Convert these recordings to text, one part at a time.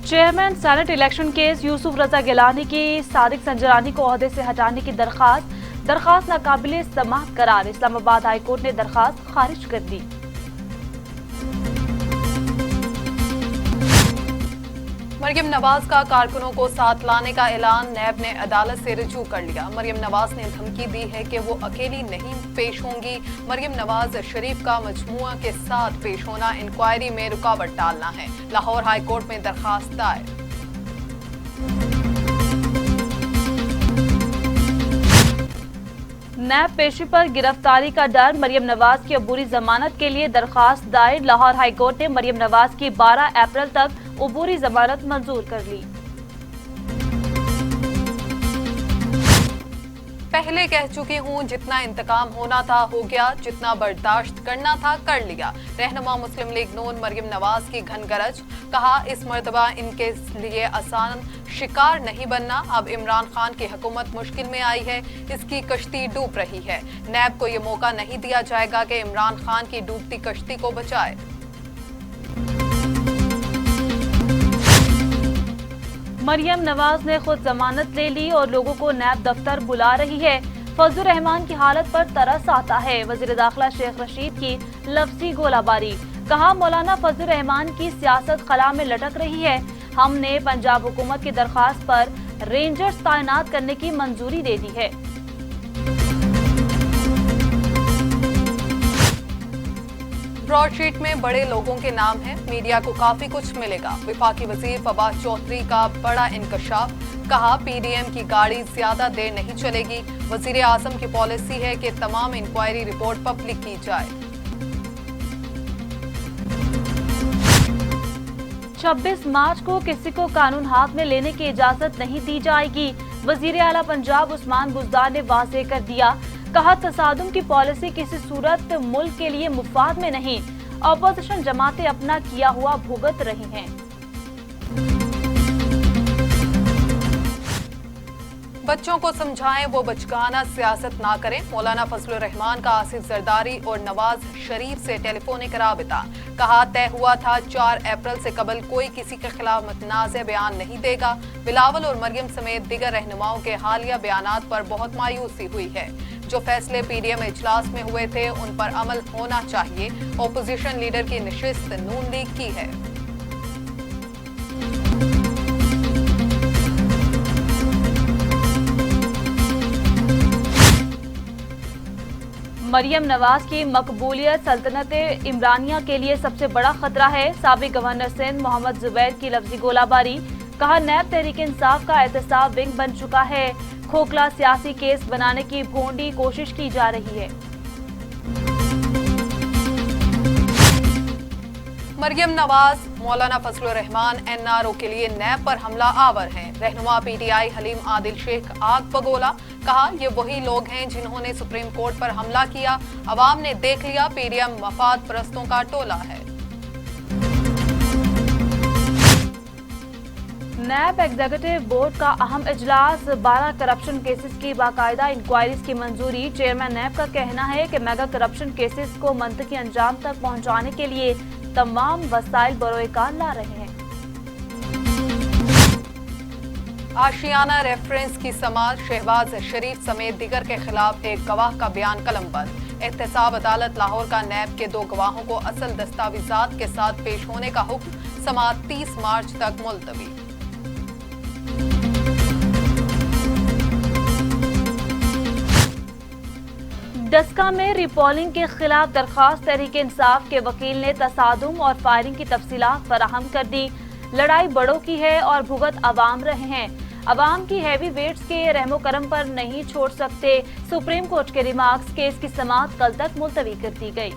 Chairman senate election case Yousuf Raza Gilani की सादिक संजरानी को ओहदे से हटाने की दरखास्त नाकाबिले समाअत करार। इस्लामाबाद हाईकोर्ट ने दरखास्त खारिज कर दी। मरियम नवाज का कारकुनों को साथ लाने का ऐलान, नैब ने अदालत से रुजू कर लिया। मरियम नवाज ने धमकी दी है कि वो अकेली नहीं पेश होंगी। मरियम नवाज शरीफ का मजमुआ के साथ पेश होना इंक्वायरी में रुकावट डालना है। लाहौर हाई कोर्ट में दरखास्त दायर। नैब पेशी पर गिरफ्तारी का डर, मरियम नवाज की अबूरी जमानत के लिए दरखास्त दायर। लाहौर हाई कोर्ट ने मरियम नवाज की 12 अप्रैल तक अबूरी जमानत मंजूर कर ली। पहले कह चुकी हूँ, जितना इंतकाम होना था हो गया, जितना बर्दाश्त करना था कर लिया। रहनुमा मुस्लिम लीग नून मरियम नवाज की घनगरज, कहा इस मर्तबा इनके लिए आसान शिकार नहीं बनना। अब इमरान खान की हुकूमत मुश्किल में आई है, इसकी कश्ती डूब रही है। नैब को ये मौका नहीं दिया जाएगा कि इमरान खान की डूबती कश्ती को बचाए। मरियम नवाज ने खुद जमानत ले ली और लोगों को नैब दफ्तर बुला रही है। फजलुर रहमान की हालत पर तरस आता है। वजीर दाखिला शेख रशीद की लफ्जी गोलाबारी, कहा मौलाना फजलुर रहमान की सियासत खला में लटक रही है। हमने पंजाब हुकूमत की दरखास्त पर रेंजर्स तैनात करने की मंजूरी दे दी है। ब्रॉडशीट में बड़े लोगों के नाम हैं, मीडिया को काफी कुछ मिलेगा। वफाकी वजीर फवाद चौधरी का बड़ा इंकशाफ, कहा पीडीएम की गाड़ी ज्यादा देर नहीं चलेगी। वजीर आजम की पॉलिसी है कि तमाम इंक्वायरी रिपोर्ट पब्लिक की जाए। 26 मार्च को किसी को कानून हाथ में लेने की इजाजत नहीं दी जाएगी। वजीर आला पंजाब उस्मान बुज़दार ने वाज़ेह कर दिया, कहा तसादुम की पॉलिसी किसी सूरत मुल्क के लिए मुफाद में नहीं। अपोजिशन जमातें अपना किया हुआ भुगत रही हैं। बच्चों को समझाएं वो बचकाना सियासत ना करें। मौलाना फजलुर रहमान का आसिफ जरदारी और नवाज शरीफ से टेलीफोनिक राबिता, कहा तय हुआ था 4 अप्रैल से कबल कोई किसी के खिलाफ मुतनाज़ बयान नहीं देगा। बिलावल और मरियम समेत दीगर रहनुमाओं के हालिया बयानात पर बहुत मायूसी हुई है। जो फैसले पीडीएम इजलास में हुए थे उन पर अमल होना चाहिए। ओपोजिशन लीडर की नशिस्त नून लीग की है। मरियम नवाज की मकबूलियत सल्तनत इमरानिया के लिए सबसे बड़ा खतरा है। साबिक गवर्नर सिंध मोहम्मद जुबैर की लफ्जी गोलाबारी, कहा नैब तहरीक इंसाफ का एहतसाब विंग बन चुका है। खोखला सियासी केस बनाने की भोंडी कोशिश की जा रही है। मरियम नवाज, मौलाना फजलुर रहमान एनआरओ के लिए नैब पर हमला आवर हैं। रहनुमा पीटीआई हलीम आदिल शेख आग बगोला, कहा ये वही लोग हैं जिन्होंने सुप्रीम कोर्ट पर हमला किया। अवाम ने देख लिया पीडीएम मफाद परस्तों का टोला है। नैब एग्जीक्यूटिव बोर्ड का अहम इजलास, 12 करप्शन केसेस की बाकायदा इंक्वायरीज की मंजूरी। चेयरमैन नैब का कहना है कि मेगा करप्शन केसेस को मंतकी अंजाम तक पहुंचाने के लिए तमाम वसाइल बरोएकार ला रहे हैं। आशियाना रेफरेंस की समाअत, शहबाज शरीफ समेत दीगर के खिलाफ एक गवाह का बयान कलमबंद। एहतसाब अदालत लाहौर का नैब के 2 गवाहों को असल दस्तावेजात के साथ पेश होने का हुक्म। समाअत 30 मार्च तक मुलतवी। डस्का में रिपोलिंग के खिलाफ दरखास्त, तहरीक इंसाफ के वकील ने तसादुम और फायरिंग की तफसीलात फराहम कर दी। लड़ाई बड़ों की है और भुगत अवाम रहे हैं। अवाम की हैवी वेट्स के रहमो करम पर नहीं छोड़ सकते। सुप्रीम कोर्ट के रिमार्क्स, केस की समाअत कल तक मुलतवी कर दी गई।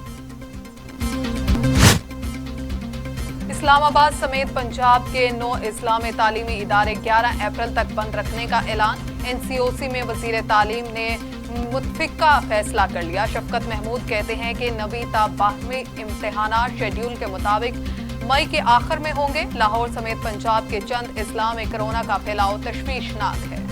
इस्लामाबाद समेत पंजाब के 9 इस्लामी तालीमी इदारे 11 अप्रैल तक बंद रखने का ऐलान। एनसीओसी में वजीर तालीम ने मुतफिका फैसला कर लिया। शफकत महमूद कहते हैं कि 9वीं ता 12वीं इम्तिहानात शेड्यूल के मुताबिक मई के आखिर में होंगे। लाहौर समेत पंजाब के चंद इस्लाम में कोरोना का फैलाव तशवीशनाक है।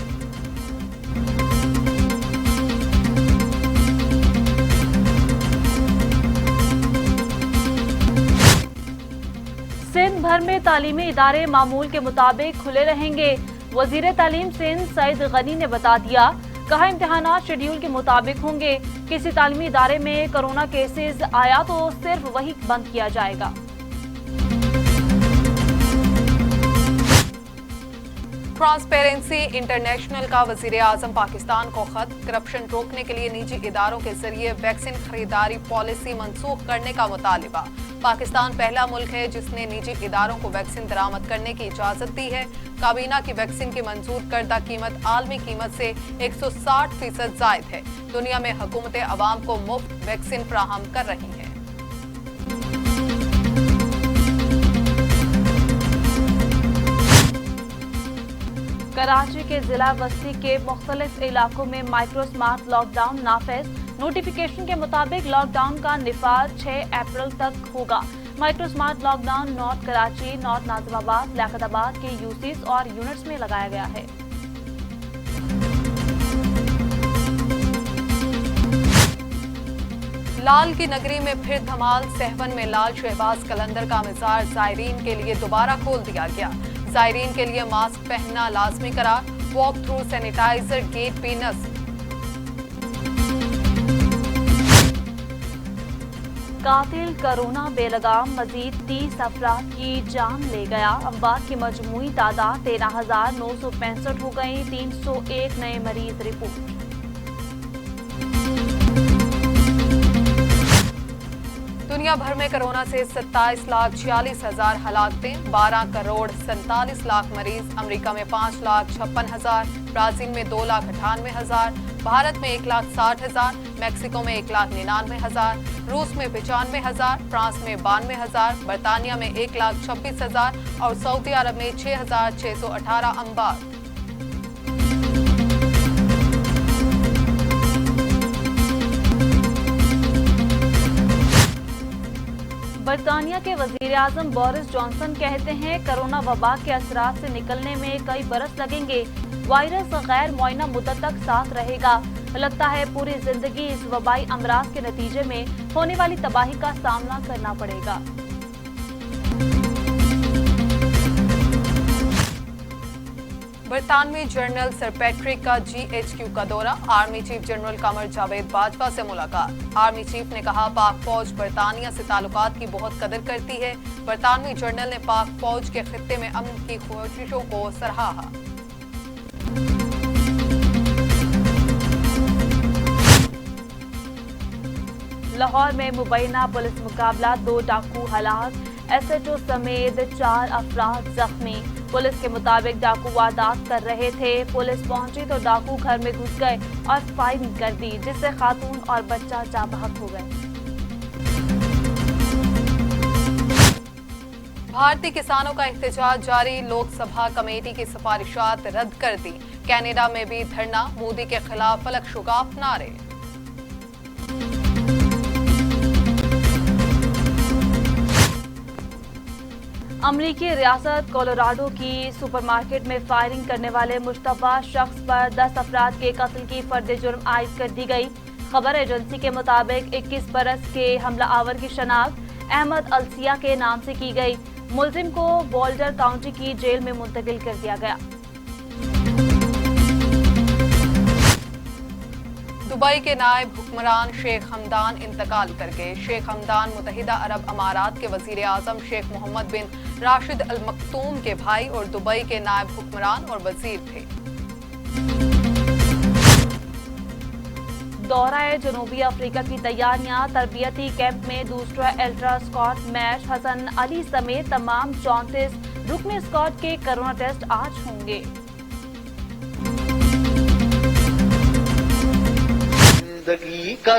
सिंध भर में तालीमी इदारे मामूल के मुताबिक खुले रहेंगे। वजीर तालीम सिंध सईद गनी ने बता दिया, कहा इम्तिहानात शेड्यूल के मुताबिक होंगे। किसी तालीमी इदारे में कोरोना केसेस आया तो सिर्फ वही बंद किया जाएगा। ट्रांसपेरेंसी इंटरनेशनल का वजीर आजम पाकिस्तान को खत, करप्शन रोकने के लिए निजी इदारों के जरिए वैक्सीन खरीदारी पॉलिसी मनसूख करने का मुतालिबा। पाकिस्तान पहला मुल्क है जिसने निजी इदारों को वैक्सीन दरामद करने की इजाजत दी है। काबीना की वैक्सीन की मंजूर करदा कीमत आलमी कीमत से 160% जायद है। दुनिया में हुकूमतें अवाम को मुफ्त वैक्सीन फराहम कर रही हैं। कराची के जिला बस्ती के मुख्तलिफ इलाकों में माइक्रो स्मार्ट लॉकडाउन नाफिज। नोटिफिकेशन के मुताबिक लॉकडाउन का निफाज 6 अप्रैल तक होगा। Micro smart lockdown north Karachi, north Nazimabad, Liaquatabad के यूसीज और यूनिट्स में लगाया गया है। लाल की नगरी में फिर धमाल। सहवन में लाल शहबाज कलंदर का मज़ार ज़ायरीन के लिए दोबारा खोल दिया गया। ज़ायरीन के लिए मास्क पहनना लाजमी करार। वॉक थ्रू सैनिटाइजर गेट पे नस्ब। कातिल कोरोना बेलगाम मजीद 30 अफराद की जान ले गया। अमवात की मजमूई तादाद 13,965 हो गई। 301 नए मरीज रिपोर्ट। दुनिया भर में कोरोना से 27,46,000 हलाकतें, 12 करोड़ 47 लाख मरीज। अमेरिका में 5,56,000, ब्राजील में 2,98,000, भारत में 1,60,000, मैक्सिको में 1,99,000, रूस में 95,000, फ्रांस में 92,000, बरतानिया में 1,26,000 और सऊदी अरब में 6,618 अमवात। बरतानिया के वजीर आजम बोरिस जॉनसन कहते हैं, कोरोना वबा के असरात से निकलने में कई बरस लगेंगे। वायरस गैर मुआयना मुद्दत तक साथ रहेगा। लगता है पूरी जिंदगी इस वबाई अमराज के नतीजे में होने वाली तबाही का सामना करना पड़ेगा। बरतानवी जनरल सर पैट्रिक का GHQ का दौरा। Army chief general Qamar Javed Bajwa से मुलाकात। आर्मी चीफ ने कहा, पाक फौज बरतानिया से ताल्लुकात की बहुत कदर करती है। बरतानवी जनरल ने पाक फौज के खित्ते में अमन की कोशिशों को सराहा। लाहौर में मुबैना पुलिस मुकाबला, 2 डाकू हलाक। SHO समेत 4 अफराद जख्मी। पुलिस के मुताबिक डाकू वारदात कर रहे थे। पुलिस पहुंची तो डाकू घर में घुस गए और फायरिंग कर दी, जिससे खातून और बच्चा जाँ बहक हो गए। भारतीय किसानों का एहतजाज जारी। लोकसभा कमेटी की सिफारिशात रद्द कर दी। कनाडा में भी धरना। मोदी के खिलाफ फलक शुगाफ नारे। अमरीकी रियासत कोलोराडो की सुपरमार्केट में फायरिंग करने वाले मुश्तबा शख्स पर 10 अफराद के कत्ल की फर्द जुर्म आयद कर दी गई। खबर एजेंसी के मुताबिक 21 बरस के हमला आवर की शनाख्त अहमद अलसिया के नाम से की गई। मुलजिम को बोल्डर काउंटी की जेल में मुंतकिल कर दिया गया। दुबई के नायब हुक्मरान शेख हमदान इंतकाल कर गए। शेख हमदान मुत्तहिदा अरब अमारात के वजीर आजम शेख मोहम्मद बिन राशिद अल मखतूम के भाई और दुबई के नायब हुक्मरान और वजीर थे। दौरा जनूबी अफ्रीका की तैयारियां। तरबियती कैंप में दूसरा ultra squad match. Hasan Ali समेत तमाम 34 रुकने स्क्वाड के कोरोना टेस्ट आज होंगे। जिंदगी का